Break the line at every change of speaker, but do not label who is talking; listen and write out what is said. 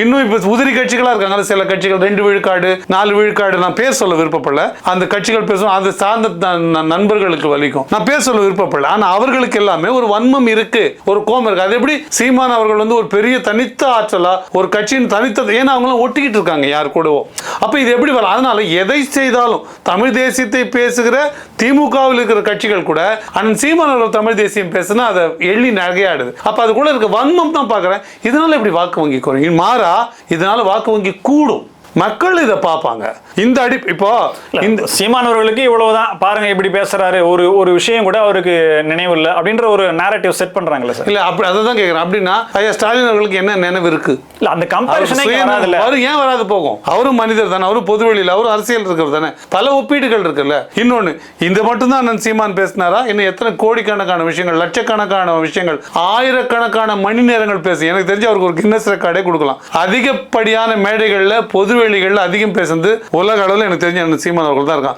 இன்னும் இப்ப உதிரி கட்சிகளா இருக்காங்க சில கட்சிகள் 2 விழுக்காடு 4 விழுக்காடு. நான் பேர் சொல்ல விருப்பப்படல, அந்த கட்சிகள் பேசும் அது சார்ந்த நண்பர்களுக்கு வலிக்கும், நான் பேர் சொல்ல விருப்பப்படல. ஆனா அவர்களுக்கு எல்லாமே ஒரு வன்மம் இருக்கு, ஒரு கோபம் இருக்கு. அது எப்படி சீமான் அவர்கள் ஒரு பெரிய தனித்த ஆற்றலா ஒரு கட்சியின் தனித்த, ஏன்னா அவங்களும் ஒட்டிக்கிட்டு இருக்காங்க யார் கூடவோ. அப்ப இது எப்படி வரும்? அதனால எதை செய்தாலும் தமிழ் தேசியத்தை பேசுகிற திமுகவில் இருக்கிற கட்சிகள் கூட அண்ணன் சீமான் அவர்கள் தமிழ் தேசியம் பேசுனா அதை எள்ளி நகையாடுது. அப்ப அது கூட இருக்க வன்மம் தான் பாக்குறேன். இதனால எப்படி வாக்கு வங்கி குறையும்? மாறா இதனால வாக்கு வங்கி கூடும். மக்கள் இதை பார்ப்பாங்க. இந்த இப்போ இந்த
சீமானவர்களுக்கு இவ்வளவுதான் பாருங்க இப்படி பேசுறாரு, ஒரு விஷயம் கூட அவருக்கு நினைவு இல்லை அப்படின்ற ஒரு நேரேட்டிவ் செட் பண்றாங்கல்ல சார்.
இல்ல அப்படி அதை தான் கேட்கிறேன். அப்படின்னா ஐயா ஸ்டாலின் அவர்களுக்கு என்ன நினைவு இருக்கு?
இல்ல அந்த கம்பேரிசனே வராதுல்ல.
அவரு ஏன் வராது போகும்? அவரும் மனிதர் தானே, அவரும் பொதுவெளியில், அவரும் அரசியல் இருக்கிறது தானே, பல ஒப்பீடுகள் இருக்குல்ல. இன்னொன்னு, இந்த மட்டும்தான் அண்ணன் சீமான் பேசினாரா? இன்னும் எத்தனை கோடிக்கணக்கான விஷயங்கள், லட்சக்கணக்கான விஷயங்கள், ஆயிரக்கணக்கான மணி நேரங்கள் பேசு. எனக்கு தெரிஞ்சு அவருக்கு ஒரு கின்னஸ் ரெக்கார்டே கொடுக்கலாம். அதிகப்படியான மேடைகள்ல பொதுவெளிகள்ல அதிகம் பேசுறது உலக அளவில் எனக்கு தெரிஞ்ச அண்ணன் சீமான் அவர்கள் தான் இருக்கான்.